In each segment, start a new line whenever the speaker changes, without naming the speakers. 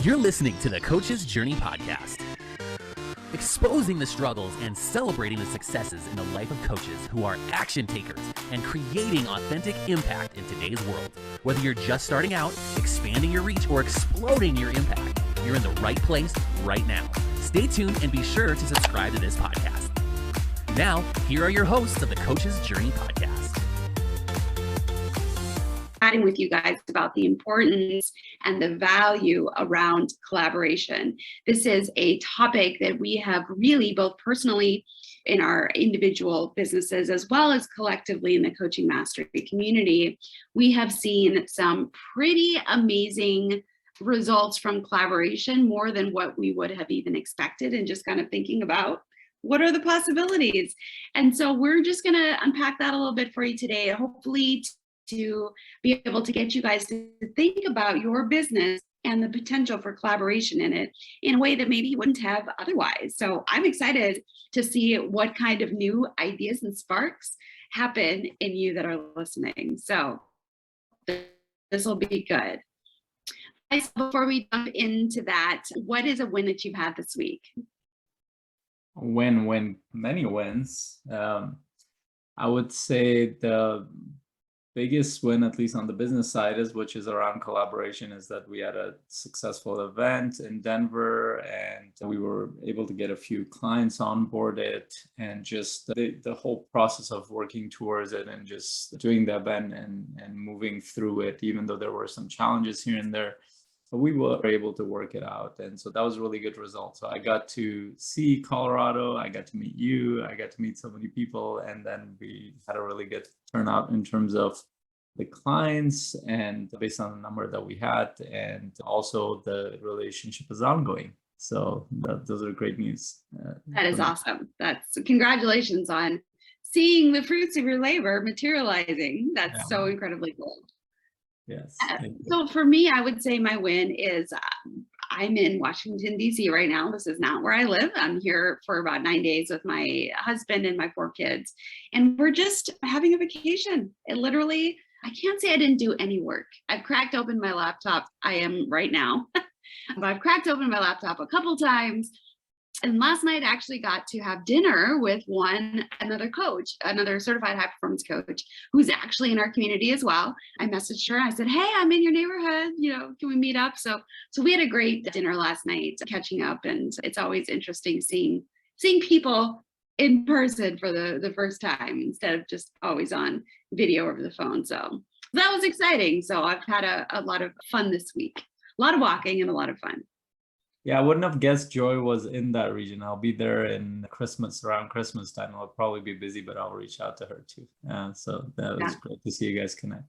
You're listening to the Coach's Journey podcast, exposing the struggles and celebrating the successes in the life of coaches who are action takers and creating authentic impact in today's world. Whether you're just starting out, expanding your reach, or exploding your impact, you're in the right place right now. Stay tuned and be sure to subscribe to this podcast. Now, here are your hosts of the Coach's Journey podcast.
Chatting with you guys about the importance and the value around collaboration. This is a topic that we have really both personally in our individual businesses as well as collectively in the coaching mastery community. We have seen some pretty amazing results from collaboration, more than what we would have even expected, and just kind of thinking about what are the possibilities. And so we're just going to unpack that a little bit for you today, hopefully to be able to get you guys to think about your business and the potential for collaboration in it in a way that maybe you wouldn't have otherwise. So I'm excited to see what kind of new ideas and sparks happen in you that are listening. So this will be good. Before we jump into that, what is a win that you've had this week?
Many wins. I would say the biggest win, at least on the business side, which is around collaboration, is that we had a successful event in Denver and we were able to get a few clients onboarded, and just the whole process of working towards it and just doing the event and moving through it, even though there were some challenges here and there, we were able to work it out. And so that was a really good result. So I got to see Colorado, I got to meet you, I got to meet so many people, and then we had a really good turnout in terms of the clients and based on the number that we had, and also the relationship is ongoing. So those are great news.
That is awesome. That's congratulations on seeing the fruits of your labor materializing. That's so incredibly cool.
Yes.
So for me, I would say my win is I'm in Washington, D.C. right now. This is not where I live. I'm here for about 9 days with my husband and my 4 kids. And we're just having a vacation. It literally, I can't say I didn't do any work. I've cracked open my laptop. I am right now. But I've cracked open my laptop a couple times. And last night I actually got to have dinner with another coach, another certified high performance coach who's actually in our community as well. I messaged her. I said, hey, I'm in your neighborhood. Can we meet up? So we had a great dinner last night, catching up. And it's always interesting seeing people in person for the first time instead of just always on video over the phone. So that was exciting. So I've had a lot of fun this week, a lot of walking and a lot of fun.
Yeah, I wouldn't have guessed Joy was in that region. I'll be there around Christmas time. I'll probably be busy, but I'll reach out to her too. So that was great to see you guys connect.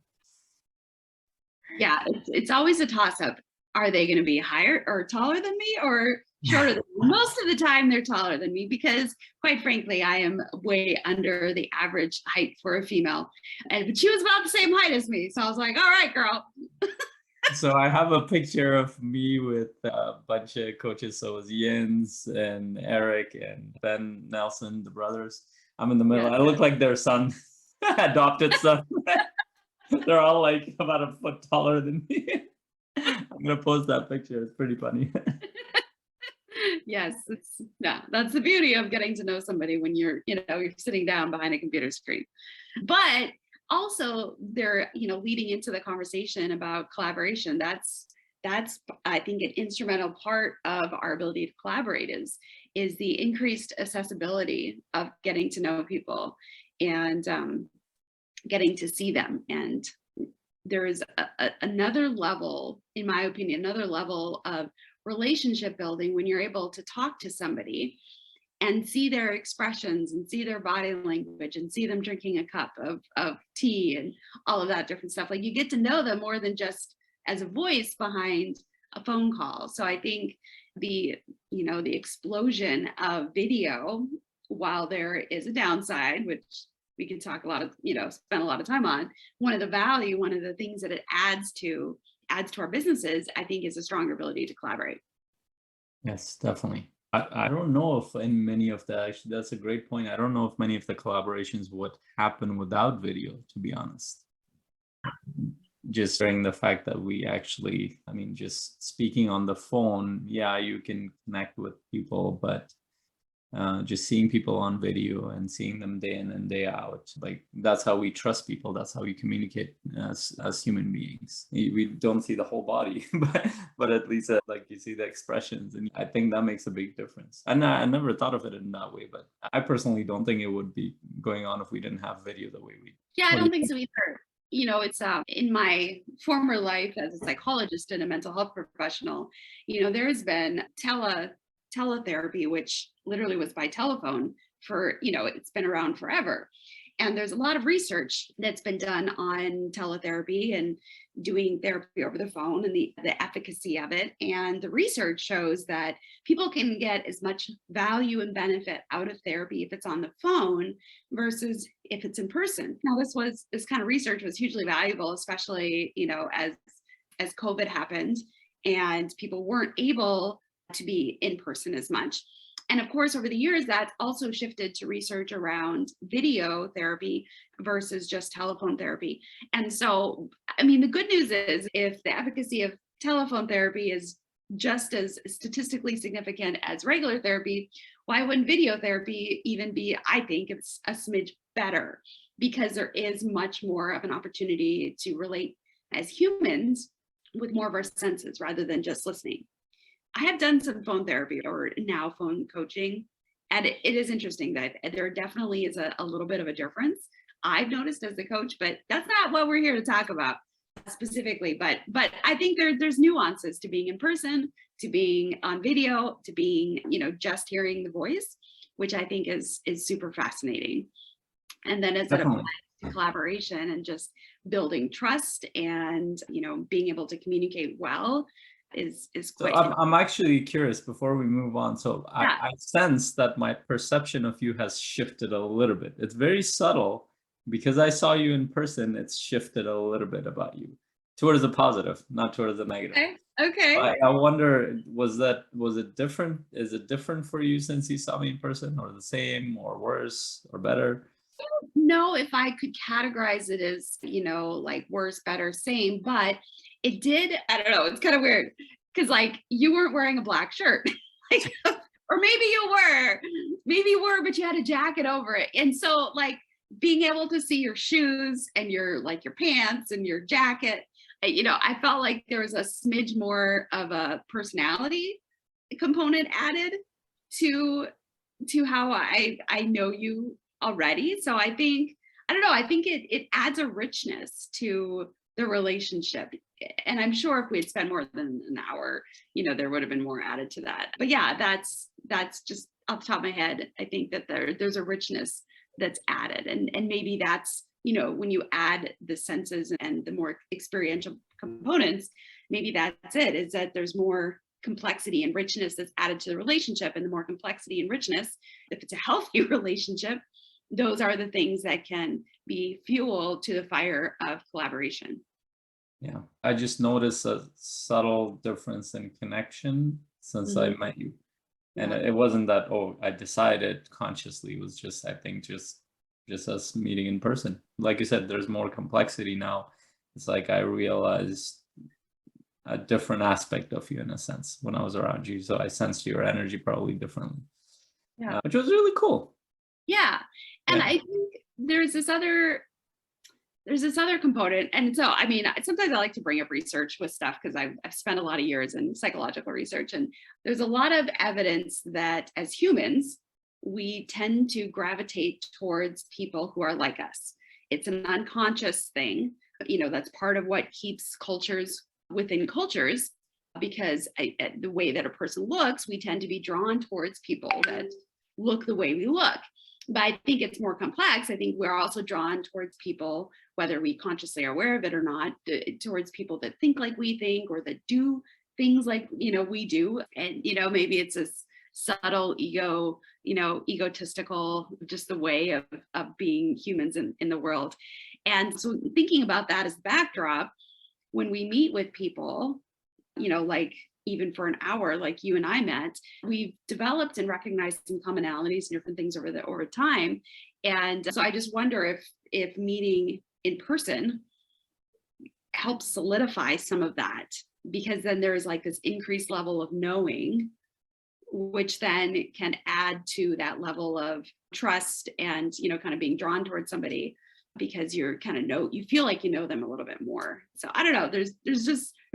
Yeah, it's always a toss-up. Are they going to be higher or taller than me or shorter than me? Most of the time they're taller than me because, quite frankly, I am way under the average height for a female. But she was about the same height as me. So I was like, all right, girl.
So I have a picture of me with a bunch of coaches. So it was Jens and Eric and Ben Nelson, the brothers. I'm in the middle. I look like their son, adopted son. They're all like about a foot taller than me. I'm going to post that picture. It's pretty funny.
Yes, that's the beauty of getting to know somebody when you're sitting down behind a computer screen. But also, they're leading into the conversation about collaboration. That's I think an instrumental part of our ability to collaborate is the increased accessibility of getting to know people and getting to see them. And there is another level, in my opinion, of relationship building when you're able to talk to somebody and see their expressions and see their body language and see them drinking a cup of tea and all of that different stuff. Like, you get to know them more than just as a voice behind a phone call. So I think the explosion of video, while there is a downside, which we can talk a lot of, spend a lot of time on, one of the things that it adds to our businesses, I think, is a stronger ability to collaborate.
Yes, definitely. I don't know if in many of the, actually, that's a great point. I don't know if many of the collaborations would happen without video, to be honest. just during the fact that we actually, I mean, just speaking on the phone, yeah, you can connect with people, but just seeing people on video and seeing them day in and day out, like that's how we trust people. That's how we communicate as human beings. We don't see the whole body, but at least like you see the expressions, and I think that makes a big difference. And I never thought of it in that way, but I personally don't think it would be going on if we didn't have video the way we.
Yeah, I don't think so either. It's in my former life as a psychologist and a mental health professional, there has been teletherapy, which literally was by telephone for, it's been around forever. And there's a lot of research that's been done on teletherapy and doing therapy over the phone and the efficacy of it. And the research shows that people can get as much value and benefit out of therapy if it's on the phone versus if it's in person. Now, this kind of research was hugely valuable, especially, as COVID happened and people weren't able to be in person as much. And of course, over the years, that's also shifted to research around video therapy versus just telephone therapy. And so, I mean, the good news is if the efficacy of telephone therapy is just as statistically significant as regular therapy, why wouldn't video therapy even be, I think it's a smidge better, because there is much more of an opportunity to relate as humans with more of our senses rather than just listening. I have done some phone therapy or now phone coaching, and it is interesting that there definitely is a little bit of a difference I've noticed as a coach, but that's not what we're here to talk about specifically. But I think there's nuances to being in person, to being on video, to being, just hearing the voice, which I think is super fascinating. And then as it applies to collaboration and just building trust and, being able to communicate well, is quite.
So I'm actually curious before we move on. So yeah. I sense that my perception of you has shifted a little bit. It's very subtle because I saw you in person. It's shifted a little bit about you towards the positive, not towards the negative.
Okay.
I wonder, was it different? Is it different for you since you saw me in person, or the same, or worse, or better?
I don't know if I could categorize it as, like worse, better, same, but it did, I don't know, it's kind of weird because like you weren't wearing a black shirt, or maybe you were, but you had a jacket over it. And so like being able to see your shoes and your pants and your jacket, I felt like there was a smidge more of a personality component added to how I know you already. So I think, I don't know, I think it adds a richness to the relationship. And I'm sure if we had spent more than an hour, there would have been more added to that. But yeah, that's just off the top of my head. I think that there's a richness that's added. And maybe that's, when you add the senses and the more experiential components, maybe that's it, is that there's more complexity and richness that's added to the relationship. And the more complexity and richness, if it's a healthy relationship, those are the things that can be fuel to the fire of collaboration.
Yeah, I just noticed a subtle difference in connection since I met you. And it wasn't that, I decided consciously. It was just, I think, just us meeting in person. Like you said, there's more complexity now. It's like I realized a different aspect of you in a sense when I was around you. So I sensed your energy probably differently, which was really cool.
Yeah. And I think there's this other component. And so, I mean, sometimes I like to bring up research with stuff because I've spent a lot of years in psychological research. And there's a lot of evidence that as humans, we tend to gravitate towards people who are like us. It's an unconscious thing, that's part of what keeps cultures within cultures, because the way that a person looks, we tend to be drawn towards people that look the way we look. But I think it's more complex. I think we're also drawn towards people, whether we consciously are aware of it or not, towards people that think like we think or that do things like, we do. And, maybe it's a subtle egotistical, just the way of being humans in the world. And so thinking about that as backdrop, when we meet with people, like even for an hour, like you and I met, we've developed and recognized some commonalities and different things over time. And so I just wonder if meeting in person helps solidify some of that, because then there's like this increased level of knowing, which then can add to that level of trust and, kind of being drawn towards somebody, because you're kind of you feel like you know them a little bit more. So I don't know, there's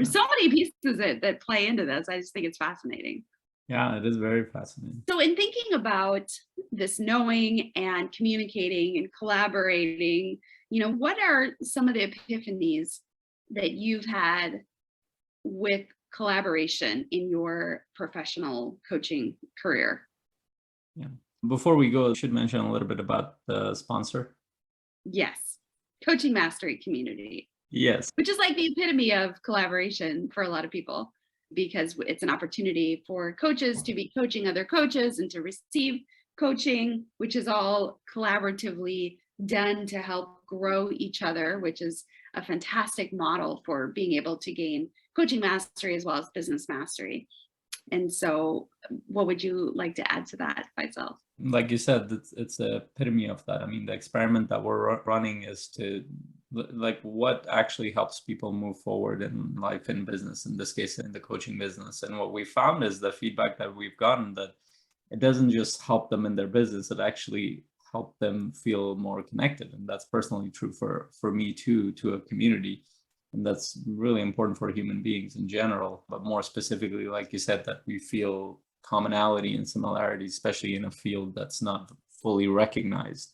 so many pieces that play into this. I just think it's fascinating.
Yeah, it is very fascinating.
So in thinking about this knowing and communicating and collaborating, what are some of the epiphanies that you've had with collaboration in your professional coaching career?
Yeah. Before we go, I should mention a little bit about the sponsor.
Yes. Coaching Mastery Community.
Yes.
Which is like the epitome of collaboration for a lot of people, because it's an opportunity for coaches to be coaching other coaches and to receive coaching, which is all collaboratively done to help grow each other, which is a fantastic model for being able to gain coaching mastery as well as business mastery. And so what would you like to add to that, Faisal?
Like you said, it's a epitome of that. I mean, the experiment that we're running is to like what actually helps people move forward in life and business, in this case, in the coaching business. And what we found is the feedback that we've gotten, that it doesn't just help them in their business, it actually helped them feel more connected. And that's personally true for me too, to a community. And that's really important for human beings in general, but more specifically, like you said, that we feel commonality and similarity, especially in a field that's not fully recognized.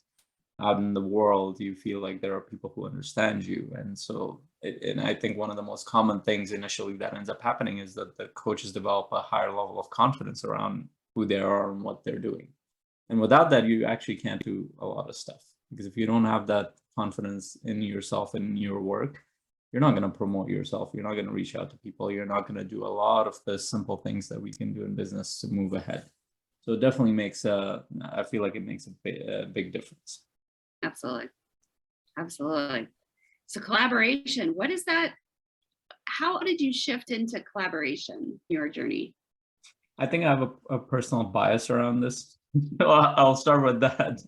Out in the world, you feel like there are people who understand you. And so, and I think one of the most common things initially that ends up happening is that the coaches develop a higher level of confidence around who they are and what they're doing. And without that, you actually can't do a lot of stuff. Because if you don't have that confidence in yourself and in your work, you're not going to promote yourself. You're not going to reach out to people. You're not going to do a lot of the simple things that we can do in business to move ahead. So it definitely makes I feel like it makes a big difference.
Absolutely. Absolutely. So collaboration, what is that? How did you shift into collaboration in your journey?
I think I have a personal bias around this. I'll start with that.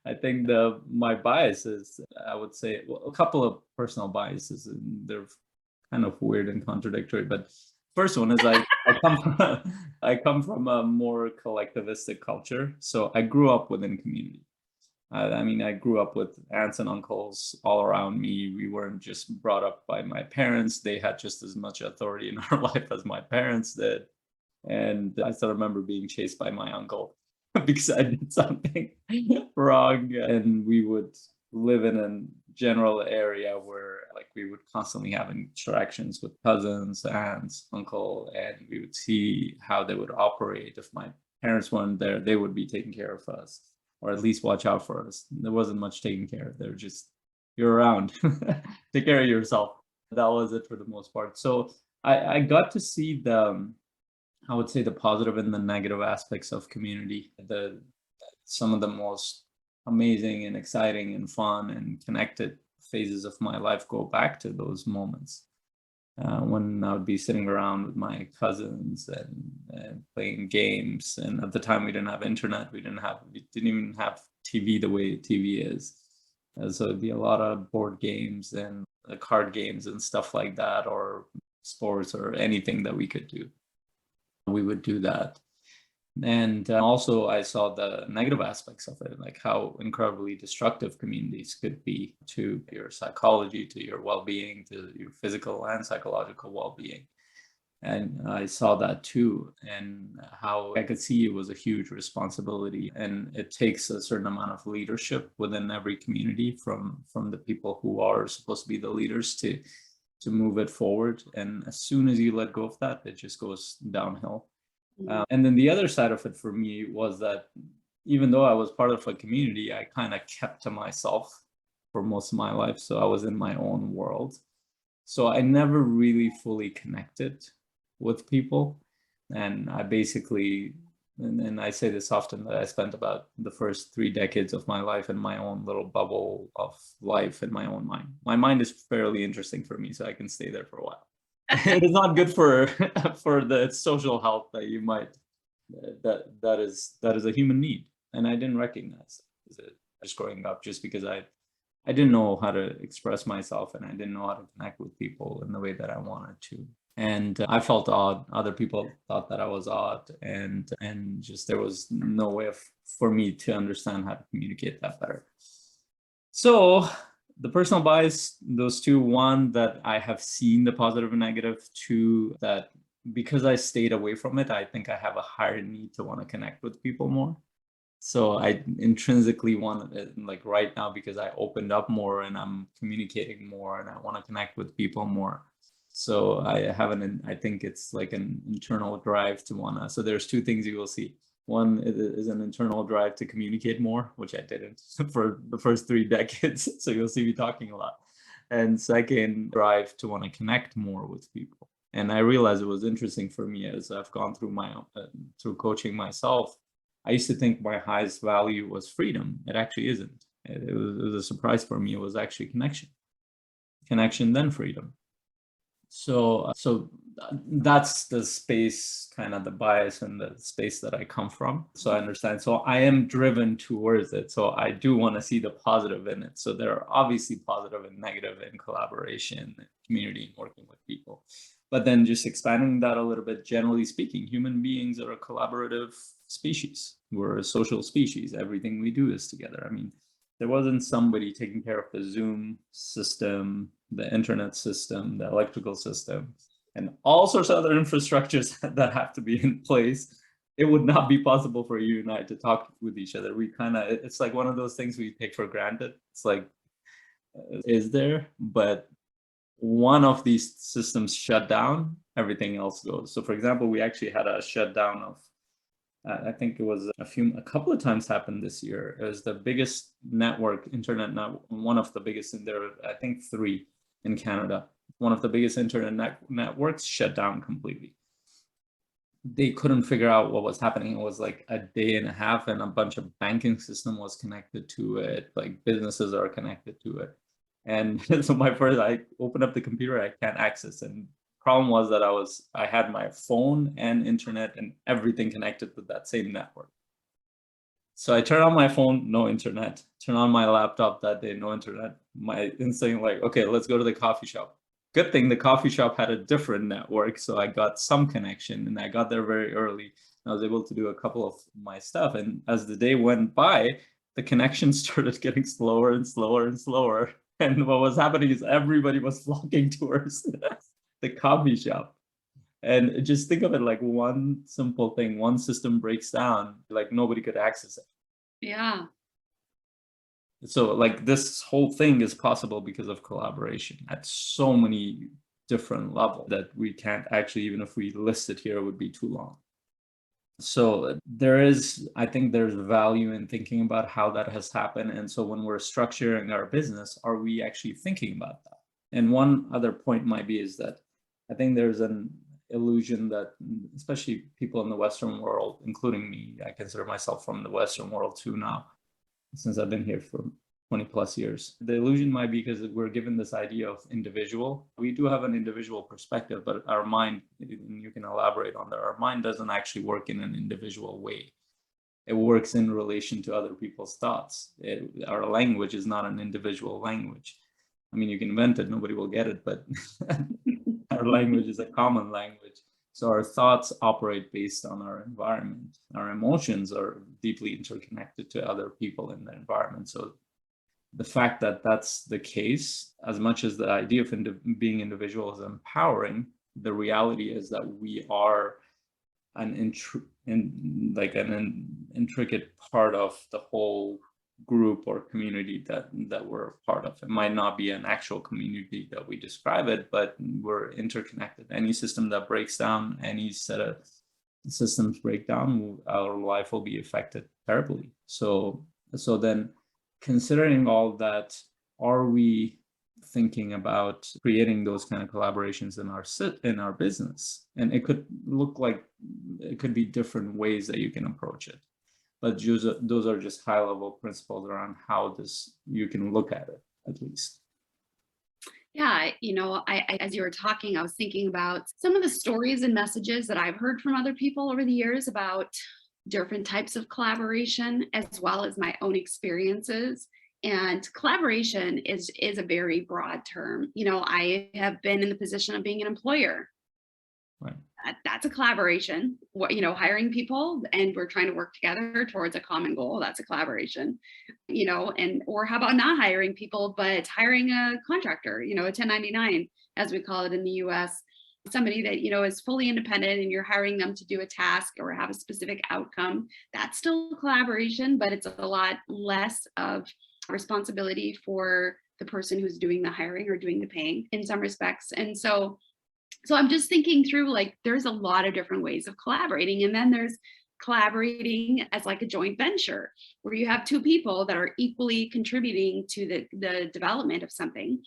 I think my bias is, I would say, well, a couple of personal biases, and they're kind of weird and contradictory. But first one is I come from a more collectivistic culture, so I grew up within community. I mean, I grew up with aunts and uncles all around me. We weren't just brought up by my parents; they had just as much authority in our life as my parents did. And I still remember being chased by my uncle because I did something wrong. And we would live in a general area where like we would constantly have interactions with cousins, aunts, uncle, and we would see how they would operate. If my parents weren't there, they would be taking care of us, or at least watch out for us. There wasn't much taking care. They were just, you're around, take care of yourself. That was it for the most part. So I got to see I would say the positive and the negative aspects of community. Some of the most amazing and exciting and fun and connected phases of my life go back to those moments when I would be sitting around with my cousins and playing games. And at the time, we didn't have internet. We didn't even have TV the way TV is. So it'd be a lot of board games and card games and stuff like that, or sports or anything that we could do. We would do that. And also I saw the negative aspects of it, like how incredibly destructive communities could be to your psychology, to your well-being, to your physical and psychological well-being. And I saw that too, and how I could see it was a huge responsibility. And it takes a certain amount of leadership within every community from the people who are supposed to be the leaders to move it forward. And as soon as you let go of that, it just goes downhill. And then the other side of it for me was that even though I was part of a community, I kind of kept to myself for most of my life. So I was in my own world. So I never really fully connected with people. And I basically, and I say this often, that I spent about the first 3 decades of my life in my own little bubble of life in my own mind. My mind is fairly interesting for me, so I can stay there for a while. It is not good for the social health that you might that is a human need, and I didn't recognize it just growing up, just because I I didn't know how to express myself, and I didn't know how to connect with people in the way that I wanted to. And I felt odd. Other people thought that I was odd, and just there was no way for me to understand how to communicate that better. So the personal bias, those two, one, that I have seen the positive and negative, two, that because I stayed away from it, I think I have a higher need to want to connect with people more. So I intrinsically want it, like right now, because I opened up more and I'm communicating more and I want to connect with people more. So I think it's like an internal drive to want to, so there's two things you will see. One is an internal drive to communicate more, which I didn't for the first 3 decades. So you'll see me talking a lot. And second, drive to want to connect more with people. And I realized it was interesting for me as I've gone through through coaching myself. I used to think my highest value was freedom. It actually isn't. It was a surprise for me. It was actually connection, then freedom. So that's the space, kind of the bias and the space that I come from. So I understand. So I am driven towards it. So I do want to see the positive in it. So there are obviously positive and negative in collaboration, community, and working with people. But then just expanding that a little bit, generally speaking, human beings are a collaborative species. We're a social species. Everything we do is together. I mean, there wasn't somebody taking care of the Zoom system, the internet system, the electrical system, and all sorts of other infrastructures that have to be in place. It would not be possible for you and I to talk with each other. It's like one of those things we take for granted. It's like, is there? But one of these systems shut down, everything else goes. So for example, we actually had a shutdown of, I think it was a couple of times happened this year. It was the biggest internet network, one of the biggest in there, I think 3 in Canada. One of the biggest internet networks shut down completely. They couldn't figure out what was happening. It was like a day and a half, and a bunch of banking system was connected to it. Like businesses are connected to it. And so I opened up the computer, I can't access. And problem was that I had my phone and internet and everything connected to that same network. So I turn on my phone, no internet. Turn on my laptop that day, no internet. My instinct like, okay, let's go to the coffee shop. Good thing the coffee shop had a different network, so I got some connection, and I got there very early. I was able to do a couple of my stuff. And as the day went by, the connection started getting slower and slower and slower. And what was happening is everybody was flocking towards the coffee shop. And just think of it like one simple thing, one system breaks down, like nobody could access it.
Yeah.
So like this whole thing is possible because of collaboration at so many different levels that we can't actually, even if we list it here, it would be too long. So I think there's value in thinking about how that has happened. And so when we're structuring our business, are we actually thinking about that? And one other point might be is that I think there's an illusion that, especially people in the Western world, including me, I consider myself from the Western world too now, since I've been here for 20 plus years. The illusion might be because we're given this idea of individual. We do have an individual perspective, but our mind, and you can elaborate on that, our mind doesn't actually work in an individual way. It works in relation to other people's thoughts. Our language is not an individual language. I mean, you can invent it, nobody will get it, but our language is a common language. So our thoughts operate based on our environment. Our emotions are deeply interconnected to other people in the environment. So the fact that that's the case, as much as the idea of being individual is empowering, the reality is that we are an intricate part of the whole group or community that we're a part of. It might not be an actual community that we describe it, but we're interconnected. Any system that breaks down, any set of systems break down, our life will be affected terribly. So then, considering all that, are we thinking about creating those kind of collaborations in our business? And it could be different ways that you can approach it. But those are just high-level principles around how you can look at it, at least.
Yeah, I as you were talking, I was thinking about some of the stories and messages that I've heard from other people over the years about different types of collaboration, as well as my own experiences And collaboration is a very broad term. You know, I have been in the position of being an employer.
Right.
That's a collaboration. What, you know, hiring people and we're trying to work together towards a common goal. That's a collaboration, you know, and or how about not hiring people, but hiring a contractor, you know, a 1099, as we call it in the US, somebody that, you know, is fully independent and you're hiring them to do a task or have a specific outcome. That's still collaboration, but it's a lot less of responsibility for the person who's doing the hiring or doing the paying in some respects. And so I'm just thinking through, like, there's a lot of different ways of collaborating. And then there's collaborating as like a joint venture where you have two people that are equally contributing to the development of something.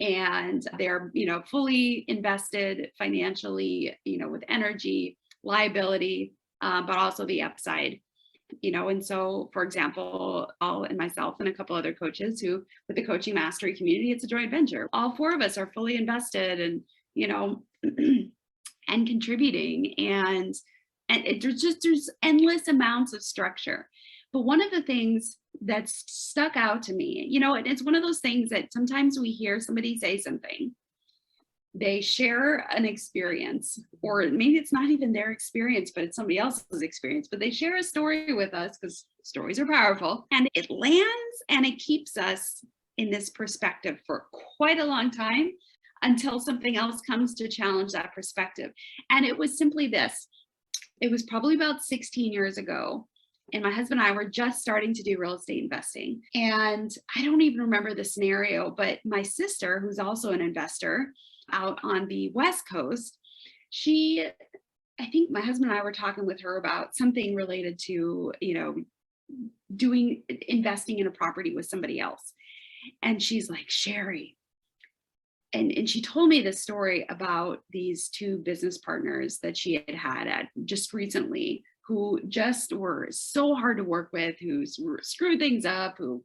And they're, you know, fully invested financially, you know, with energy, liability, but also the upside, you know. And so, for example, I'll and myself and a couple other coaches who, with the coaching mastery community, it's a joint venture. All four of us are fully invested and, you know, and contributing, and there's endless amounts of structure. But one of the things that's stuck out to me, you know, and it's one of those things that sometimes we hear somebody say something, they share an experience, or maybe it's not even their experience, but it's somebody else's experience, but they share a story with us because stories are powerful, and it lands and it keeps us in this perspective for quite a long time until something else comes to challenge that perspective. And it was simply this. It was probably about 16 years ago. And my husband and I were just starting to do real estate investing. And I don't even remember the scenario, but my sister, who's also an investor out on the West Coast, I think my husband and I were talking with her about something related to, you know, investing in a property with somebody else. And she's like, Sherry, and she told me this story about these two business partners that she had at just recently, who just were so hard to work with, who screwed things up, who,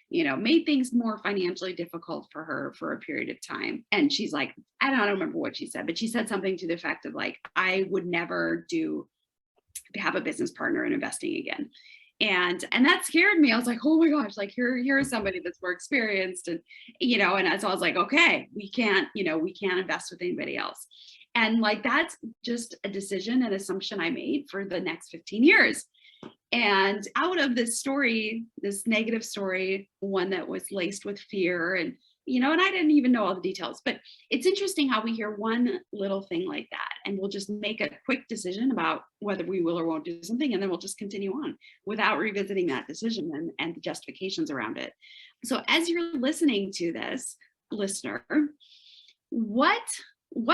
you know, made things more financially difficult for her for a period of time. And she's like, I don't remember what she said, but she said something to the effect of like, I would never have a business partner in investing again. And that scared me. I was like, oh my gosh, like here is somebody that's more experienced. And, you know, and so I was like, okay, we can't invest with anybody else. And like, that's just a decision and assumption I made for the next 15 years. And out of this story, this negative story, one that was laced with fear and, you know, and I didn't even know all the details, but it's interesting how we hear one little thing like that and we'll just make a quick decision about whether we will or won't do something, and then we'll just continue on without revisiting that decision and the justifications around it. So as you're listening to this, listener, what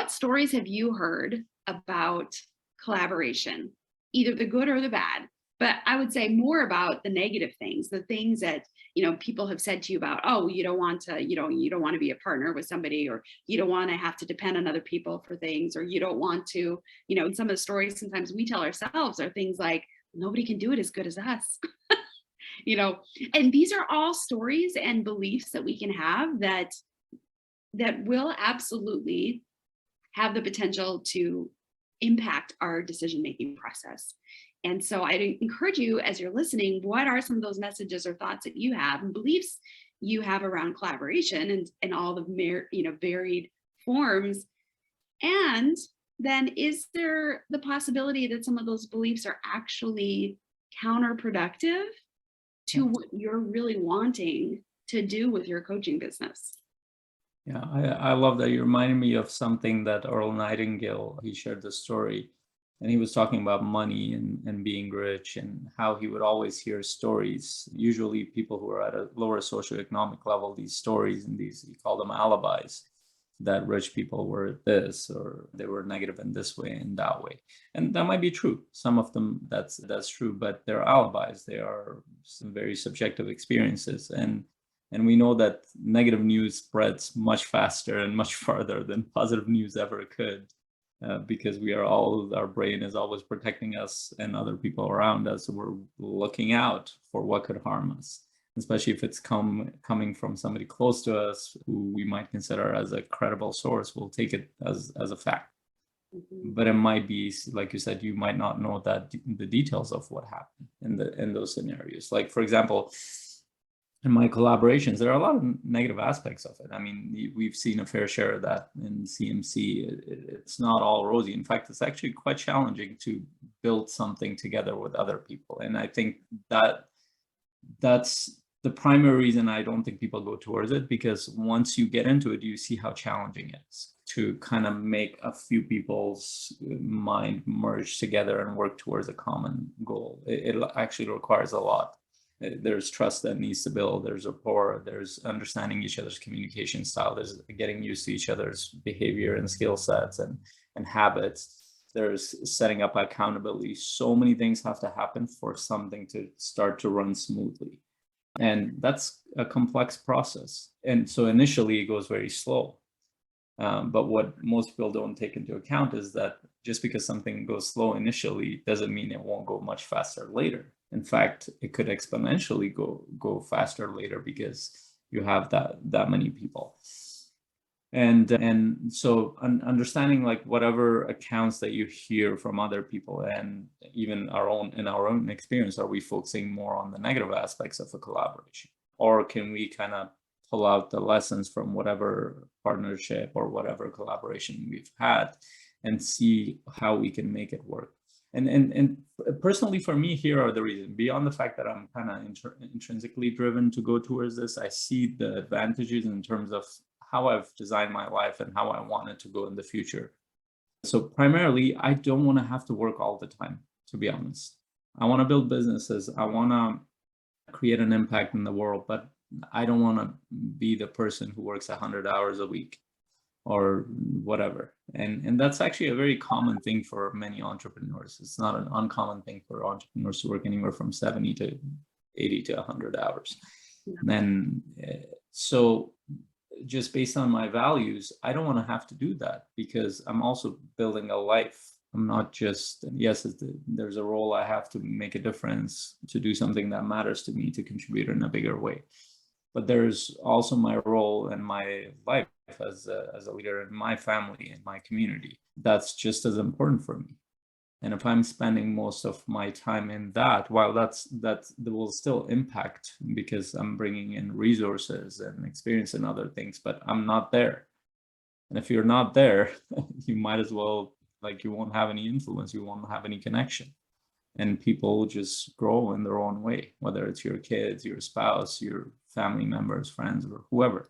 stories have you heard about collaboration, either the good or the bad? But I would say more about the negative things, the things that, you know, people have said to you about, oh, you don't want to be a partner with somebody, or you don't want to have to depend on other people for things, or you don't want to, you know, and some of the stories sometimes we tell ourselves are things like, nobody can do it as good as us. You know, and these are all stories and beliefs that we can have that will absolutely have the potential to impact our decision-making process. And so I encourage you, as you're listening, what are some of those messages or thoughts that you have and beliefs you have around collaboration and all the varied forms? And then is there the possibility that some of those beliefs are actually counterproductive to what you're really wanting to do with your coaching business?
Yeah, I love that. You reminded me of something that Earl Nightingale, he shared the story, and he was talking about money and being rich, and how he would always hear stories, usually people who are at a lower socioeconomic level, these stories and these, he called them alibis, that rich people were this, or they were negative in this way and that way. And that might be true. Some of them, that's true, but they're alibis. They are some very subjective experiences. And we know that negative news spreads much faster and much farther than positive news ever could, because our brain is always protecting us and other people around us. We're looking out for what could harm us, especially if it's coming from somebody close to us who we might consider as a credible source. We'll take it as a fact. Mm-hmm. But it might be, like you said, you might not know the details of what happened in those scenarios. Like, for example, in my collaborations, there are a lot of negative aspects of it. I mean, we've seen a fair share of that in CMC. It's not all rosy. In fact, it's actually quite challenging to build something together with other people. And I think that's the primary reason I don't think people go towards it, because once you get into it, you see how challenging it is to kind of make a few people's mind merge together and work towards a common goal. It actually requires a lot. There's trust that needs to build, there's rapport, there's understanding each other's communication style, there's getting used to each other's behavior and skill sets and habits. There's setting up accountability. So many things have to happen for something to start to run smoothly. And that's a complex process. And so initially it goes very slow. But what most people don't take into account is that just because something goes slow initially doesn't mean it won't go much faster later. In fact, it could exponentially go faster later because you have that many people. And so understanding like whatever accounts that you hear from other people, and even in our own experience, are we focusing more on the negative aspects of a collaboration, or can we kind of pull out the lessons from whatever partnership or whatever collaboration we've had and see how we can make it work? And personally, for me, here are the reasons. Beyond the fact that I'm kind of intrinsically driven to go towards this, I see the advantages in terms of how I've designed my life and how I want it to go in the future. So primarily, I don't want to have to work all the time, to be honest. I want to build businesses. I want to create an impact in the world, but I don't want to be the person who works 100 hours a week or whatever. And that's actually a very common thing for many entrepreneurs. It's not an uncommon thing for entrepreneurs to work anywhere from 70 to 80 to 100 hours. And so just based on my values, I don't want to have to do that, because I'm also building a life. I'm not just, yes, there's a role I have to make a difference, to do something that matters to me, to contribute in a bigger way. But there's also my role in my life as a leader in my family, in my community. That's just as important for me. And if I'm spending most of my time in that, while that will still impact, because I'm bringing in resources and experience and other things, but I'm not there. And if you're not there, you might as well, like, you won't have any influence, you won't have any connection. And people just grow in their own way, whether it's your kids, your spouse, your family members, friends, or whoever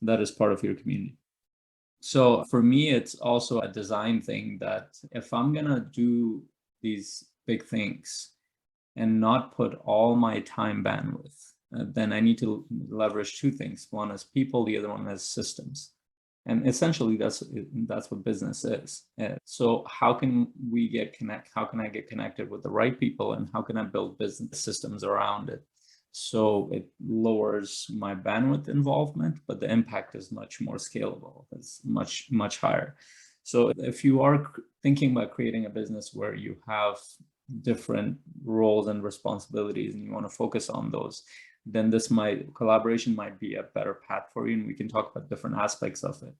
that is part of your community. So for me, it's also a design thing, that if I'm going to do these big things and not put all my time bandwidth, then I need to leverage two things. One is people, the other one is systems. And essentially, that's what business is. So how can how can I get connected with the right people, and how can I build business systems around it? So it lowers my bandwidth involvement, but the impact is much more scalable. It's much, much higher. So if you are thinking about creating a business where you have different roles and responsibilities and you want to focus on those, then collaboration might be a better path for you. And we can talk about different aspects of it.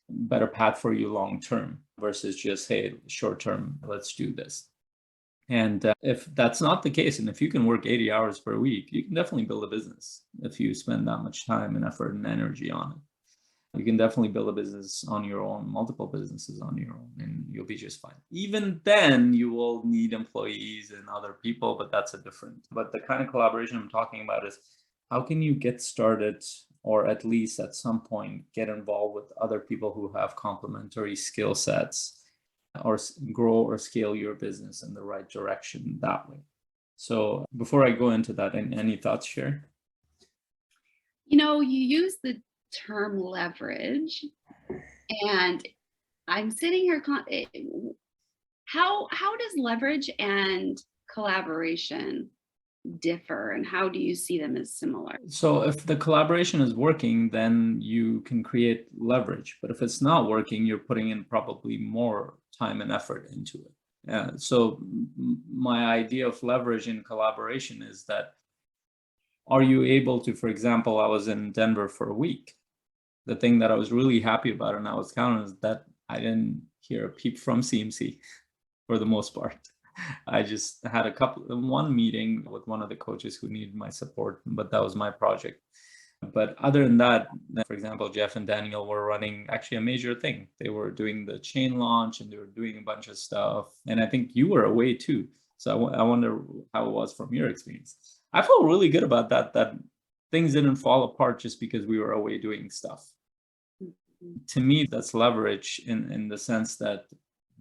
Better path for you long term versus just, hey, short term, let's do this. And if that's not the case, and if you can work 80 hours per week, you can definitely build a business if you spend that much time and effort and energy on it. You can definitely build a business on your own, multiple businesses on your own, and you'll be just fine. Even then, you will need employees and other people, but that's but the kind of collaboration I'm talking about is, how can you get started, or at least at some point get involved with other people who have complementary skill sets, or grow or scale your business in the right direction that way. So before I go into that, any thoughts, Sher?
You use the term leverage, and I'm sitting here, how does leverage and collaboration differ, and how do you see them as similar?
So if the collaboration is working, then you can create leverage. But if it's not working, you're putting in probably more time and effort into it. So my idea of leverage in collaboration is that, are you able to, for example, I was in Denver for a week. The thing that I was really happy about, and I was counting, is that I didn't hear a peep from CMC for the most part. I just had one meeting with one of the coaches who needed my support, but that was my project. But other than that, for example, Jeff and Daniel were running actually a major thing. They were doing the chain launch and they were doing a bunch of stuff. And I think you were away too. So I wonder how it was from your experience. I felt really good about that things didn't fall apart just because we were away doing stuff. To me, that's leverage in the sense that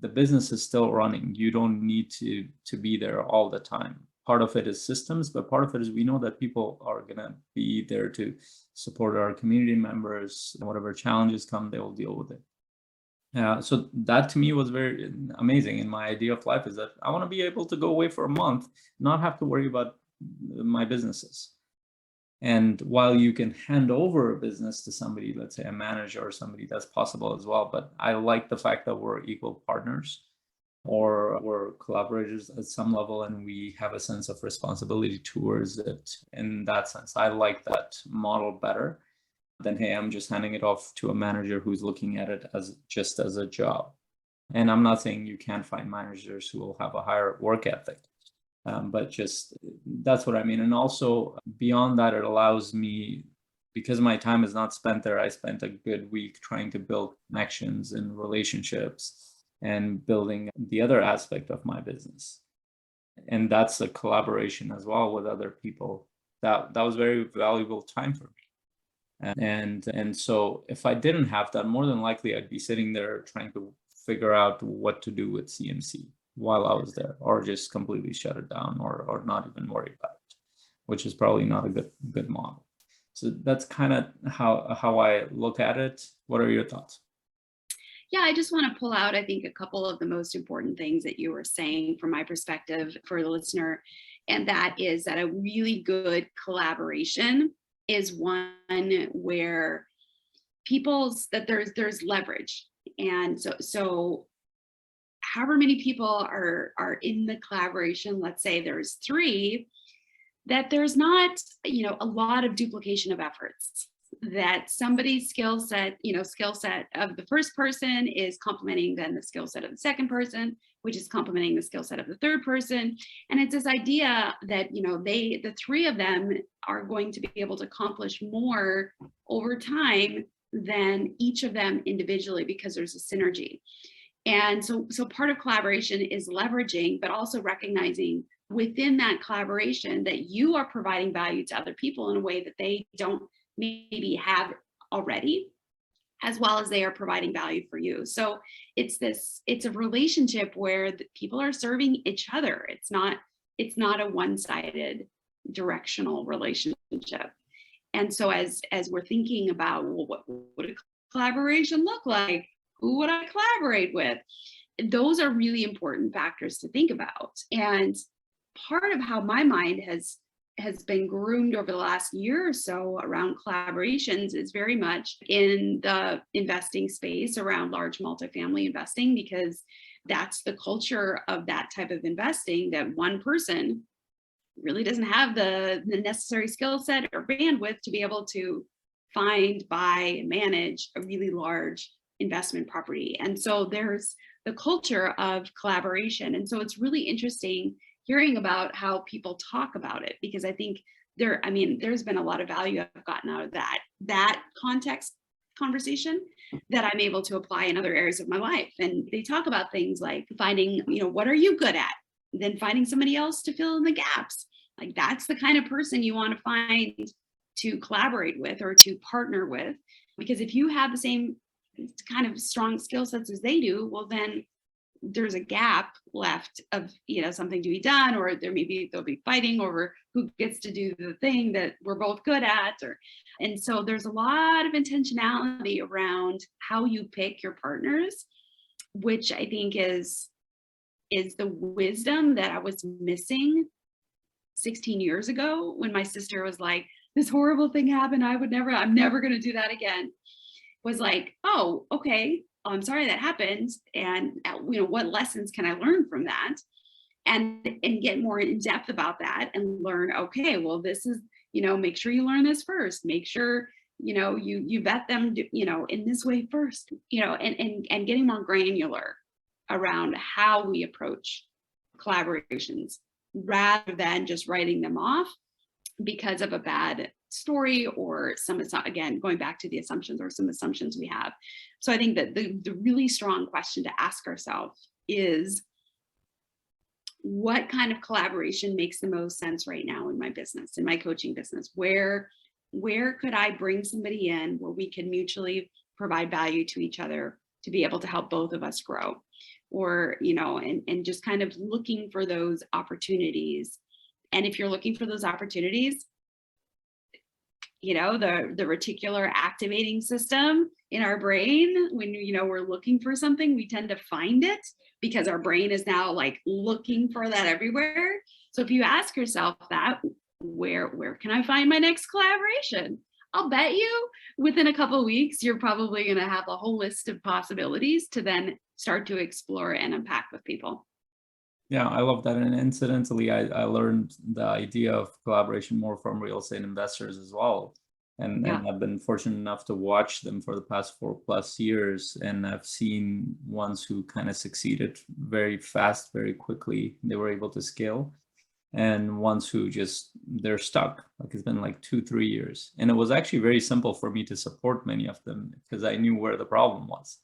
the business is still running. You don't need to be there all the time. Part of it is systems, but part of it is we know that people are going to be there to support our community members. And whatever challenges come, they will deal with it. So that to me was very amazing. And my idea of life is that I want to be able to go away for a month, not have to worry about my businesses. And while you can hand over a business to somebody, let's say a manager or somebody, that's possible as well. But I like the fact that we're equal partners or we're collaborators at some level, and we have a sense of responsibility towards it. In that sense, I like that model better than, hey, I'm just handing it off to a manager who's looking at it as just as a job. And I'm not saying you can't find managers who will have a higher work ethic. But just that's what I mean. And also beyond that, it allows me, because my time is not spent there, I spent a good week trying to build connections and relationships and building the other aspect of my business. And that's a collaboration as well with other people. That was very valuable time for me. And so if I didn't have that, more than likely I'd be sitting there trying to figure out what to do with CMC while I was there, or just completely shut it down, or not even worry about it, which is probably not a good model. So that's kind of how I look at it. What are your thoughts?
Yeah, I just want to pull out, I think, a couple of the most important things that you were saying from my perspective for the listener. And that is that a really good collaboration is one where that there's leverage. And so however many people are in the collaboration, let's say there's 3, that there's not, a lot of duplication of efforts, that somebody's skill set of the first person is complementing then the skill set of the second person, which is complementing the skill set of the third person. And it's this idea that, the 3 of them are going to be able to accomplish more over time than each of them individually, because there's a synergy. And so part of collaboration is leveraging, but also recognizing within that collaboration that you are providing value to other people in a way that they don't maybe have already, as well as they are providing value for you. So it's a relationship where the people are serving each other. It's not a one-sided directional relationship. And so as we're thinking about, well, what would a collaboration look like? Who would I collaborate with? Those are really important factors to think about. And part of how my mind has been groomed over the last year or so around collaborations is very much in the investing space around large multifamily investing, because that's the culture of that type of investing, that one person really doesn't have the necessary skill set or bandwidth to be able to find, buy, and manage a really large investment property. And so there's the culture of collaboration. And so it's really interesting hearing about how people talk about it, because I think there's been a lot of value I've gotten out of that context conversation that I'm able to apply in other areas of my life. And they talk about things like finding, what are you good at? Then finding somebody else to fill in the gaps. Like that's the kind of person you want to find to collaborate with or to partner with. Because if you have the same kind of strong skill sets as they do, well, then there's a gap left of, something to be done, or they'll be fighting over who gets to do the thing that we're both good at. And so there's a lot of intentionality around how you pick your partners, which I think is the wisdom that I was missing 16 years ago when my sister was like, this horrible thing happened. I'm never going to do that again. Was like, oh, okay, I'm sorry that happened. And what lessons can I learn from that? And get more in depth about that and learn, okay, well, this is, make sure you learn this first. Make sure, you vet them, in this way first, and getting more granular around how we approach collaborations rather than just writing them off because of a bad story or some, again, going back to the assumptions or some assumptions we have. So I think that the really strong question to ask ourselves is, what kind of collaboration makes the most sense right now in my business, in my coaching business? Where could I bring somebody in where we can mutually provide value to each other to be able to help both of us grow? Or, and just kind of looking for those opportunities. And if you're looking for those opportunities, the reticular activating system in our brain, when, we're looking for something, we tend to find it because our brain is now like looking for that everywhere. So if you ask yourself that, where can I find my next collaboration? I'll bet you within a couple of weeks, you're probably going to have a whole list of possibilities to then start to explore and unpack with people.
Yeah, I love that. And incidentally, I learned the idea of collaboration more from real estate investors as well. And I've been fortunate enough to watch them for the past 4+ years. And I've seen ones who kind of succeeded very fast, very quickly. They were able to scale. And ones who they're stuck. Like it's been like 2-3 years. And it was actually very simple for me to support many of them because I knew where the problem was.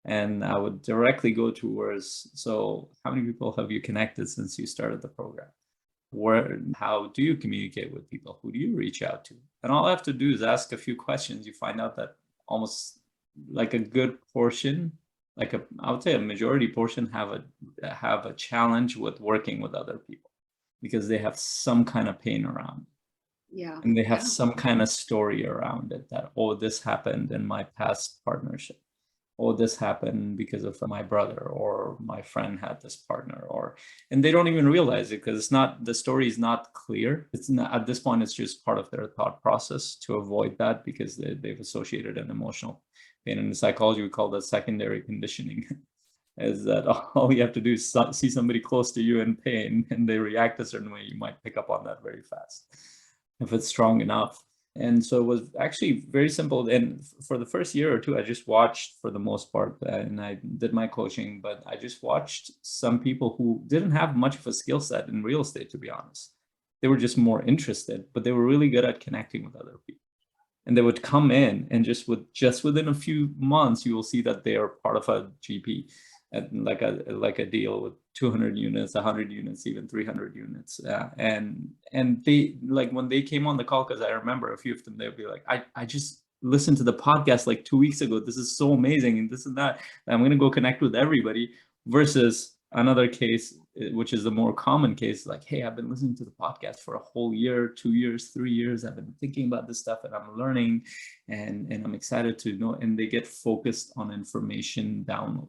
And I would directly go towards, so how many people have you connected since you started the program? How do you communicate with people? Who do you reach out to? And all I have to do is ask a few questions. You find out that almost like a good portion, I would say a majority portion have a challenge with working with other people because they have some kind of pain around it.
Yeah.
And they have some kind of story around it that, oh, this happened in my past partnership. Oh, this happened because of my brother, or my friend had this partner, and they don't even realize it because the story is not clear. It's not, at this point, it's just part of their thought process to avoid that because they've associated an emotional pain. In psychology, we call that secondary conditioning. Is that all you have to do is see somebody close to you in pain and they react a certain way, you might pick up on that very fast if it's strong enough. And so it was actually very simple. And for the first year or two, I just watched for the most part, and I did my coaching, but I just watched some people who didn't have much of a skill set in real estate, to be honest. They were just more interested, but they were really good at connecting with other people. And they would come in and just within a few months, you will see that they are part of a GP, and like a deal with 200 units, 100 units, even 300 units. And they, like, when they came on the call, because I remember a few of them, they'd be like, I just listened to the podcast like 2 weeks ago. This is so amazing, and this and that. I'm going to go connect with everybody. Versus another case, which is the more common case, like, hey, I've been listening to the podcast for a whole year, 2 years, 3 years. I've been thinking about this stuff and I'm learning and I'm excited to know. And they get focused on information download.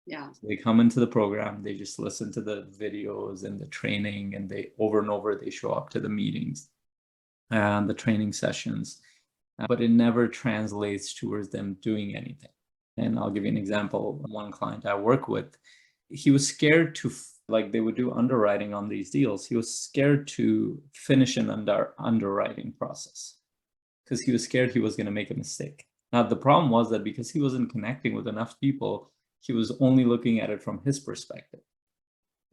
Yeah.
So they come into the program, they just listen to the videos and the training, and they over and over, they show up to the meetings and the training sessions, but it never translates towards them doing anything. And I'll give you an example. One client I work with, he was scared to, like, they would do underwriting on these deals. He was scared to finish an underwriting process because he was scared he was going to make a mistake. Now, the problem was that because he wasn't connecting with enough people, he was only looking at it from his perspective.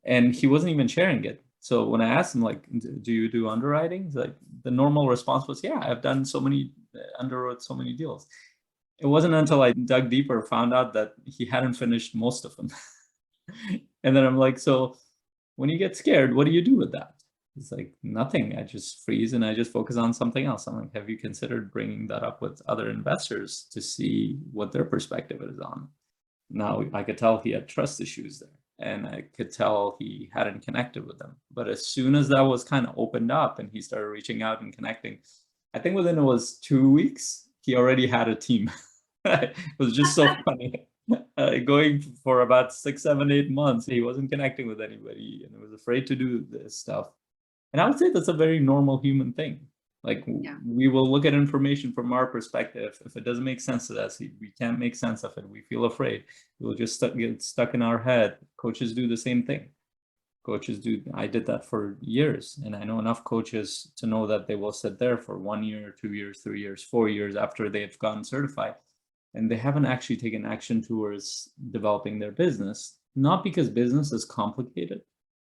And he wasn't even sharing it. So when I asked him, like, do you do underwriting? He's like, the normal response was, yeah, I've done underwrote so many deals. It wasn't until I dug deeper, found out that he hadn't finished most of them. And then I'm like, so when you get scared, what do you do with that? He's like, nothing. I just freeze and I just focus on something else. I'm like, have you considered bringing that up with other investors to see what their perspective is on it? Now, I could tell he had trust issues there, and I could tell he hadn't connected with them. But as soon as that was kind of opened up and he started reaching out and connecting, I think within it was 2 weeks, he already had a team. It was just so funny. Going for about 6, 7, 8 months, he wasn't connecting with anybody and was afraid to do this stuff. And I would say that's a very normal human thing. Like, we will look at information from our perspective. If it doesn't make sense to us, we can't make sense of it. We feel afraid. We'll just get stuck in our head. Coaches do the same thing. I did that for years. And I know enough coaches to know that they will sit there for 1 year, 2 years, 3 years, 4 years after they've gotten certified. And they haven't actually taken action towards developing their business. Not because business is complicated,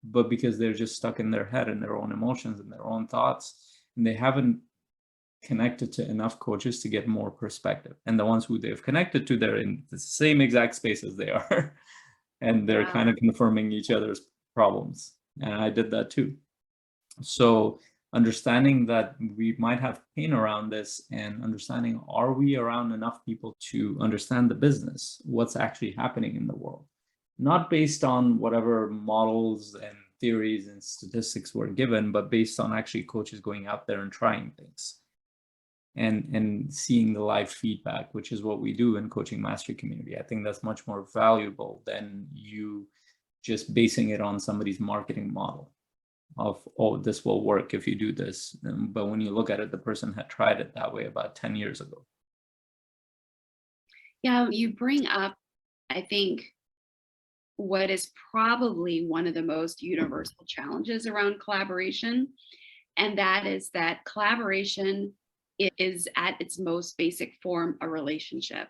but because they're just stuck in their head and their own emotions and their own thoughts, and they haven't connected to enough coaches to get more perspective. And the ones who they've connected to, they're in the same exact space as they are. And they're kind of confirming each other's problems. And I did that too. So understanding that we might have pain around this, and understanding, are we around enough people to understand the business, what's actually happening in the world, not based on whatever models and theories and statistics were given, but based on actually coaches going out there and trying things and seeing the live feedback, which is what we do in Coaching Mastery Community. I think that's much more valuable than you just basing it on somebody's marketing model of, oh, this will work if you do this. But when you look at it, the person had tried it that way about 10 years ago.
Yeah, you bring up, I think, what is probably one of the most universal challenges around collaboration. And that is that collaboration is at its most basic form a relationship.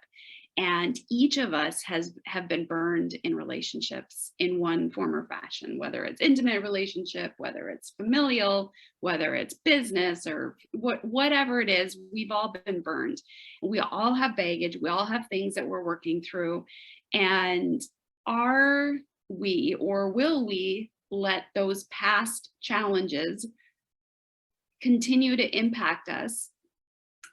And each of us have been burned in relationships in one form or fashion, whether it's intimate relationship, whether it's familial, whether it's business, or whatever it is, we've all been burned. We all have baggage. We all have things that we're working through. And are we, or will we, let those past challenges continue to impact us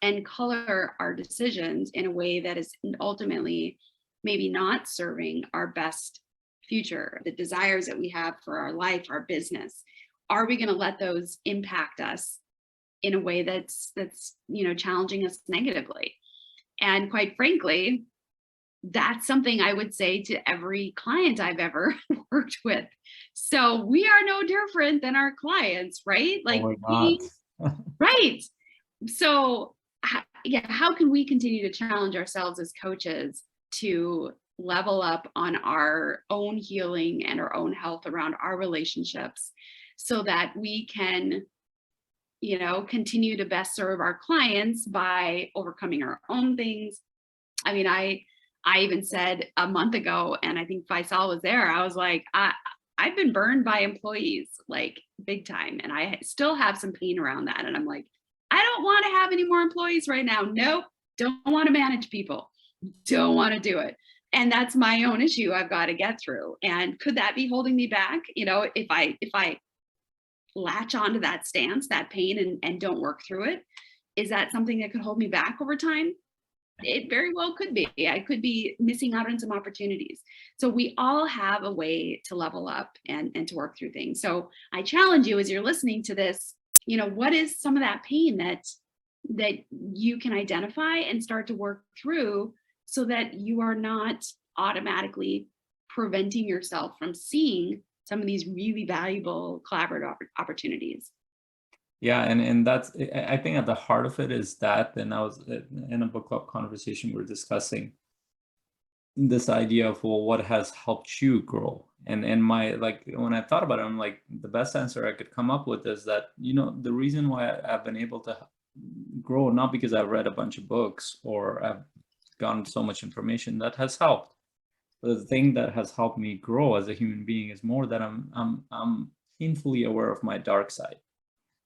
and color our decisions in a way that is ultimately maybe not serving our best future, the desires that we have for our life, our business? Are we going to let those impact us in a way that's challenging us negatively? And quite frankly, that's something I would say to every client I've ever worked with. So we are no different than our clients, right? Like, right. So how can we continue to challenge ourselves as coaches to level up on our own healing and our own health around our relationships, so that we can, continue to best serve our clients by overcoming our own things? I mean, I even said a month ago, and I think Faisal was there, I was like, I've been burned by employees, like big time. And I still have some pain around that. And I'm like, I don't want to have any more employees right now. Nope. Don't want to manage people. Don't want to do it. And that's my own issue I've got to get through. And could that be holding me back? If I latch onto that stance, that pain, and don't work through it, is that something that could hold me back over time? It very well could be. I could be missing out on some opportunities. So we all have a way to level up and to work through things. So I challenge you, as you're listening to this, what is some of that pain that you can identify and start to work through, so that you are not automatically preventing yourself from seeing some of these really valuable collaborative opportunities.
Yeah, and that's, I think at the heart of it is that, and I was in a book club conversation, we we're discussing this idea of, well, what has helped you grow? And my, like, when I thought about it, I'm like, the best answer I could come up with is that, the reason why I've been able to grow, not because I've read a bunch of books or I've gotten so much information that has helped. But the thing that has helped me grow as a human being is more that I'm painfully aware of my dark side.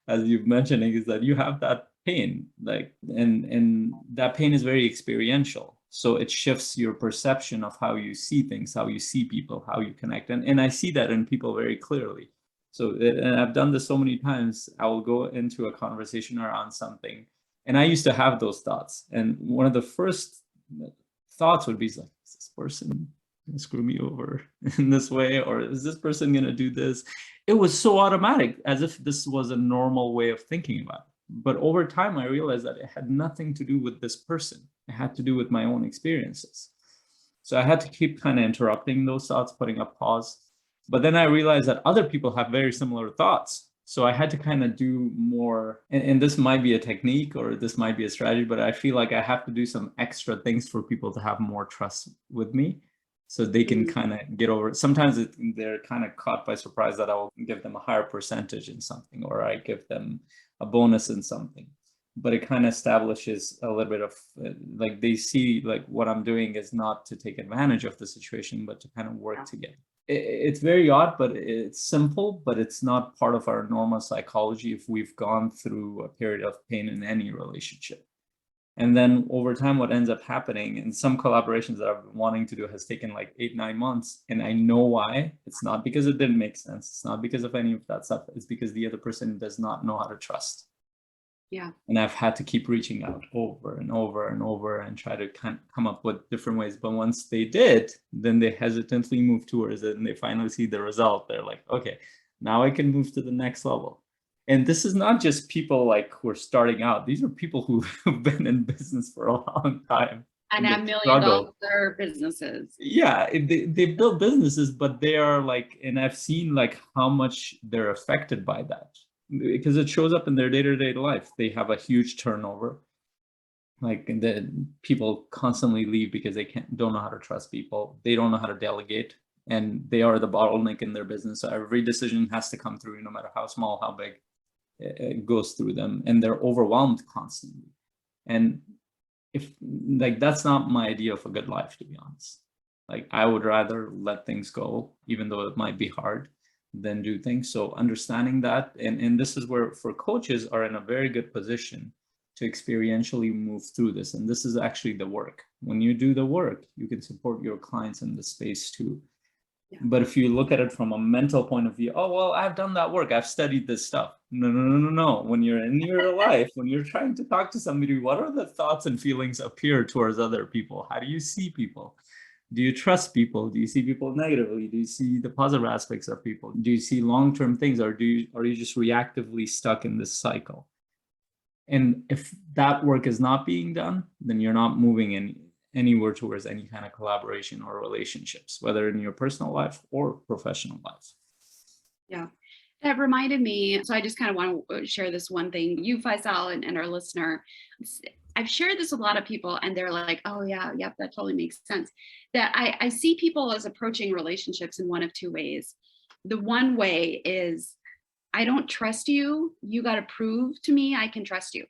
As you've mentioning, is that you have that pain, like, and that pain is very experiential. So it shifts your perception of how you see things, how you see people, how you connect. And I see that in people very clearly. So, and I've done this so many times. I will go into a conversation around something, and I used to have those thoughts. And one of the first thoughts would be like, is this person gonna screw me over in this way? Or is this person gonna do this? It was so automatic, as if this was a normal way of thinking about it. But over time, I realized that it had nothing to do with this person. It had to do with my own experiences. So I had to keep kind of interrupting those thoughts, putting a pause. But then I realized that other people have very similar thoughts. So I had to kind of do more, and this might be a technique or this might be a strategy, but I feel like I have to do some extra things for people to have more trust with me, so they can kind of get over it. Sometimes they're kind of caught by surprise that I'll give them a higher percentage in something, or I give them a bonus in something. But it kind of establishes a little bit of, like, they see like what I'm doing is not to take advantage of the situation, but to kind of work together. it's very odd, but it's simple, but it's not part of our normal psychology if we've gone through a period of pain in any relationship. And then over time, what ends up happening, and some collaborations that I've been wanting to do has taken like 8-9 months. And I know why. It's not because it didn't make sense. It's not because of any of that stuff. It's because the other person does not know how to trust.
Yeah.
And I've had to keep reaching out over and over and over and try to come up with different ways. But once they did, then they hesitantly move towards it and they finally see the result. They're like, okay, now I can move to the next level. And this is not just people like who are starting out. These are people who've been in business for a long time.
And have $1 million businesses.
Yeah, they build businesses, but they are like, and I've seen like how much they're affected by that because it shows up in their day-to-day life. They have a huge turnover. Like the people constantly leave because they don't know how to trust people. They don't know how to delegate, and they are the bottleneck in their business. So every decision has to come through, no matter how small, how big. It goes through them, and they're overwhelmed constantly. And if like that's not my idea of a good life, to be honest. Like I would rather let things go, even though it might be hard, than do things. So understanding that, and this is where for coaches are in a very good position to experientially move through this. And this is actually the work. When you do the work, you can support your clients in this space too. Yeah. But if you look at it from a mental point of view, oh, well, I've done that work. I've studied this stuff. No. When you're in your life, when you're trying to talk to somebody, what are the thoughts and feelings appear towards other people? How do you see people? Do you trust people? Do you see people negatively? Do you see the positive aspects of people? Do you see long-term things, or are you just reactively stuck in this cycle? And if that work is not being done, then you're not moving anywhere towards any kind of collaboration or relationships, whether in your personal life or professional life.
Yeah, that reminded me. So I just kind of want to share this one thing. You, Faisal, and our listener, I've shared this with a lot of people, and they're like, oh yeah, yep, that totally makes sense. That I see people as approaching relationships in one of two ways. The one way is, I don't trust you. You got to prove to me I can trust you.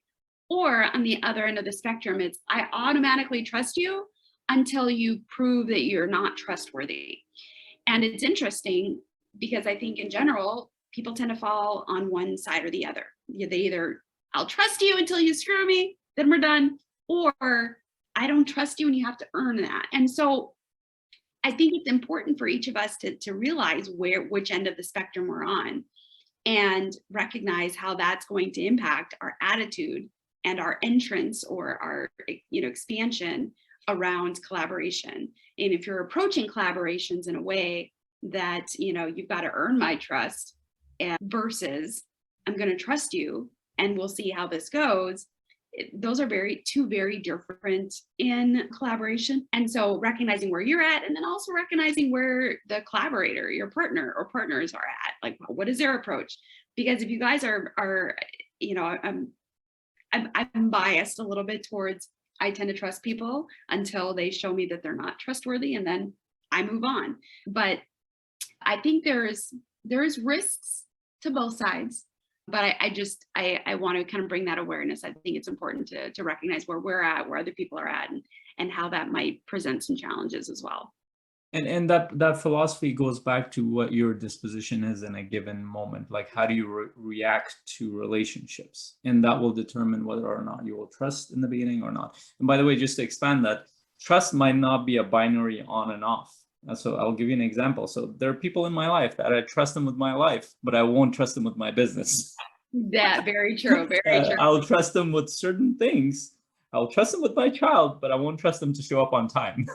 Or on the other end of the spectrum, it's I automatically trust you until you prove that you're not trustworthy. And it's interesting because I think in general, people tend to fall on one side or the other. They either, I'll trust you until you screw me, then we're done. Or I don't trust you and you have to earn that. And so I think it's important for each of us to realize which end of the spectrum we're on, and recognize how that's going to impact our attitude and our entrance or our expansion around collaboration. And if you're approaching collaborations in a way that you've got to earn my trust, and versus I'm going to trust you and we'll see how this goes, those are two very different in collaboration. And so recognizing where you're at, and then also recognizing where the collaborator, your partner or partners are at, like what is their approach? Because if you guys are I'm biased a little bit towards, I tend to trust people until they show me that they're not trustworthy, and then I move on. But I think there's risks to both sides. But I want to kind of bring that awareness. I think it's important to recognize where we're at, where other people are at, and how that might present some challenges as well.
And that philosophy goes back to what your disposition is in a given moment. Like, how do you react to relationships? And that will determine whether or not you will trust in the beginning or not. And by the way, just to expand that, trust might not be a binary on and off. So I'll give you an example. So there are people in my life that I trust them with my life, but I won't trust them with my business.
That very true. Very true.
I'll trust them with certain things. I'll trust them with my child, but I won't trust them to show up on time.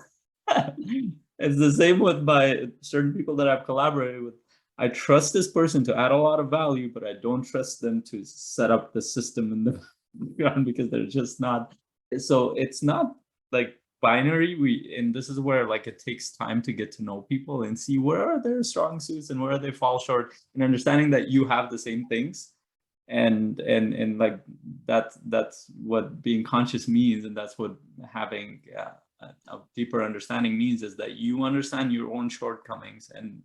It's the same with my certain people that I've collaborated with. I trust this person to add a lot of value, but I don't trust them to set up the system in the background because they're just not. So it's not like binary. And this is where like it takes time to get to know people and see where are their strong suits and where they fall short, and understanding that you have the same things. And like that's what being conscious means, and that's what having a deeper understanding means, is that you understand your own shortcomings and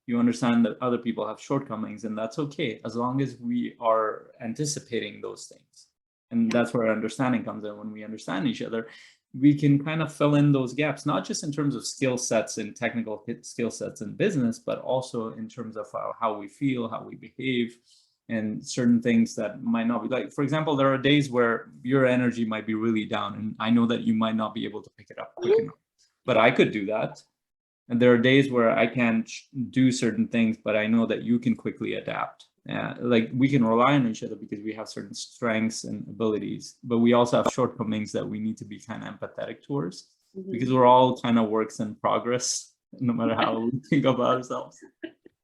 you understand that other people have shortcomings, and that's okay as long as we are anticipating those things. And that's where understanding comes in. When we understand each other, we can kind of fill in those gaps, not just in terms of skill sets and technical skill sets in business, but also in terms of how we feel, how we behave, and certain things that might not be like, for example, there are days where your energy might be really down, and I know that you might not be able to pick it up quick enough, but I could do that. And there are days where I can't do certain things, but I know that you can quickly adapt. Like we can rely on each other because we have certain strengths and abilities, but we also have shortcomings that we need to be kind of empathetic towards, because we're all kind of works in progress, no matter how we think of ourselves.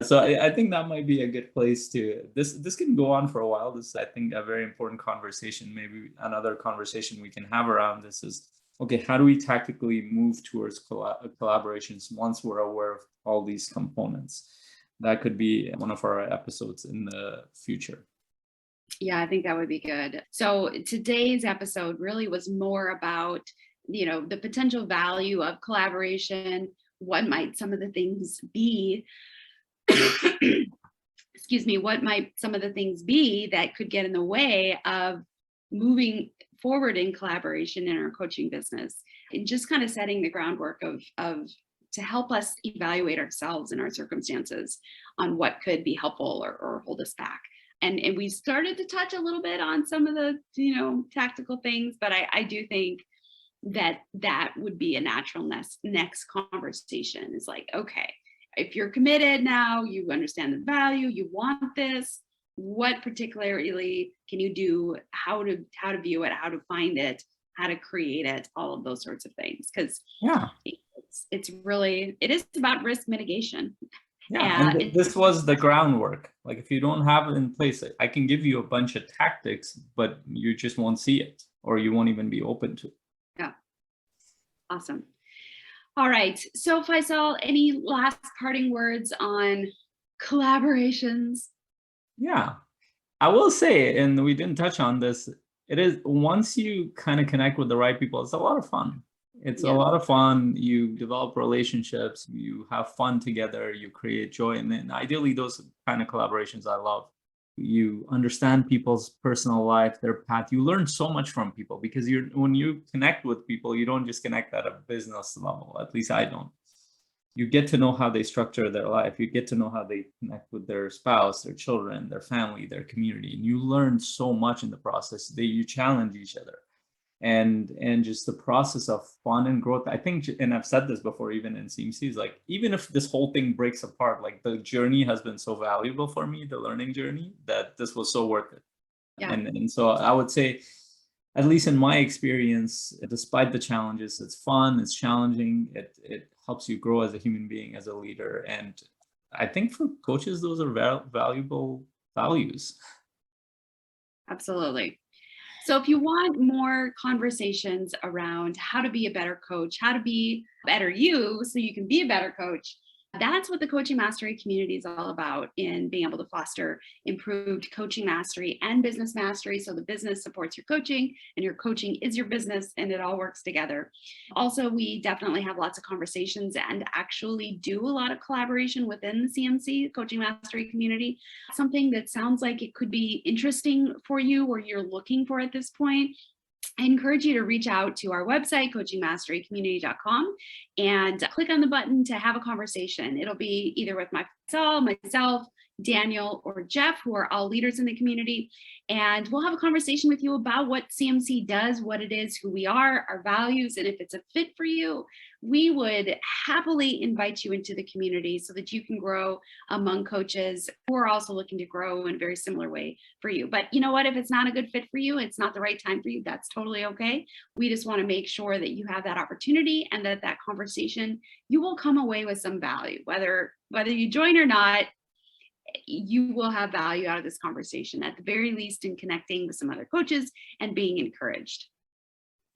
So I think that might be a good place to, this can go on for a while. This is, I think, a very important conversation. Maybe another conversation we can have around this is, okay, how do we tactically move towards collaborations once we're aware of all these components? That could be one of our episodes in the future.
Yeah, I think that would be good. So today's episode really was more about, the potential value of collaboration. What might some of the things be? Excuse me, what might some of the things be that could get in the way of moving forward in collaboration in our coaching business, and just kind of setting the groundwork of to help us evaluate ourselves and our circumstances on what could be helpful or hold us back. And we started to touch a little bit on some of the tactical things, but I do think that would be a natural next conversation. Is like, okay, if you're committed now, you understand the value, you want this, what particularly can you do, how to view it, how to find it, how to create it, all of those sorts of things. Because it's really, it is about risk mitigation.
And this was the groundwork. Like, if you don't have it in place, I can give you a bunch of tactics, but you just won't see it, or you won't even be open to it.
Yeah. Awesome. All right. So Faisal, any last parting words on collaborations?
Yeah, I will say, and we didn't touch on this, it is, once you kind of connect with the right people, it's a lot of fun. It's a lot of fun. You develop relationships, you have fun together, you create joy. And then ideally, those kind of collaborations I love. You understand people's personal life, their path. You learn so much from people, because when you connect with people, you don't just connect at a business level. At least I don't. You get to know how they structure their life. You get to know how they connect with their spouse, their children, their family, their community. And you learn so much in the process. You challenge each other. And just the process of fun and growth, I think, and I've said this before, even in CMC, is like, even if this whole thing breaks apart, like, the journey has been so valuable for me, the learning journey, that this was so worth it. Yeah. And so I would say, at least in my experience, despite the challenges, it's fun, it's challenging, it helps you grow as a human being, as a leader. And I think for coaches, those are valuable values.
Absolutely. So if you want more conversations around how to be a better coach, how to be better you so you can be a better coach, that's what the Coaching Mastery community is all about, in being able to foster improved coaching mastery and business mastery. So the business supports your coaching and your coaching is your business, and it all works together. Also, we definitely have lots of conversations and actually do a lot of collaboration within the CMC, Coaching Mastery community. Something that sounds like it could be interesting for you, or you're looking for at this point, I encourage you to reach out to our website, coachingmasterycommunity.com, and click on the button to have a conversation. It'll be either with myself, Daniel, or Jeff, who are all leaders in the community. And we'll have a conversation with you about what CMC does, what it is, who we are, our values, and if it's a fit for you. We would happily invite you into the community so that you can grow among coaches who are also looking to grow in a very similar way for you. But you know what? If it's not a good fit for you, it's not the right time for you, that's totally okay. We just want to make sure that you have that opportunity, and that conversation, you will come away with some value. Whether you join or not, you will have value out of this conversation, at the very least in connecting with some other coaches and being encouraged.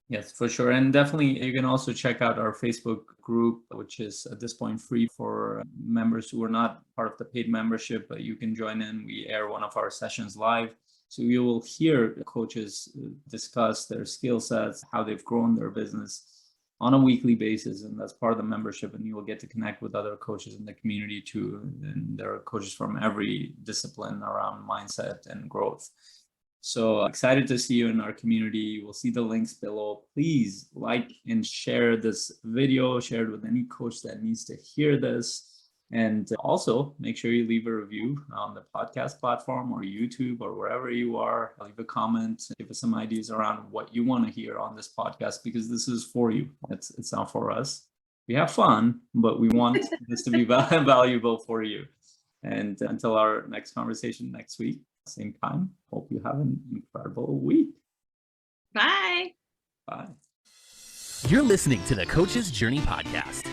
Yes, for sure. And definitely, you can also check out our Facebook group, which is at this point free for members who are not part of the paid membership, but you can join in. We air one of our sessions live. So you will hear coaches discuss their skill sets, how they've grown their business on a weekly basis. And that's part of the membership. And you will get to connect with other coaches in the community too. And there are coaches from every discipline around mindset and growth. So excited to see you in our community. You will see the links below. Please like and share this video, share it with any coach that needs to hear this. And also make sure you leave a review on the podcast platform or YouTube or wherever you are. Leave a comment, give us some ideas around what you want to hear on this podcast, because this is for you. It's not for us. We have fun, but we want this to be valuable for you. And until our next conversation next week, same time, hope you have an incredible week.
Bye.
Bye.
You're listening to the Coach's Journey Podcast.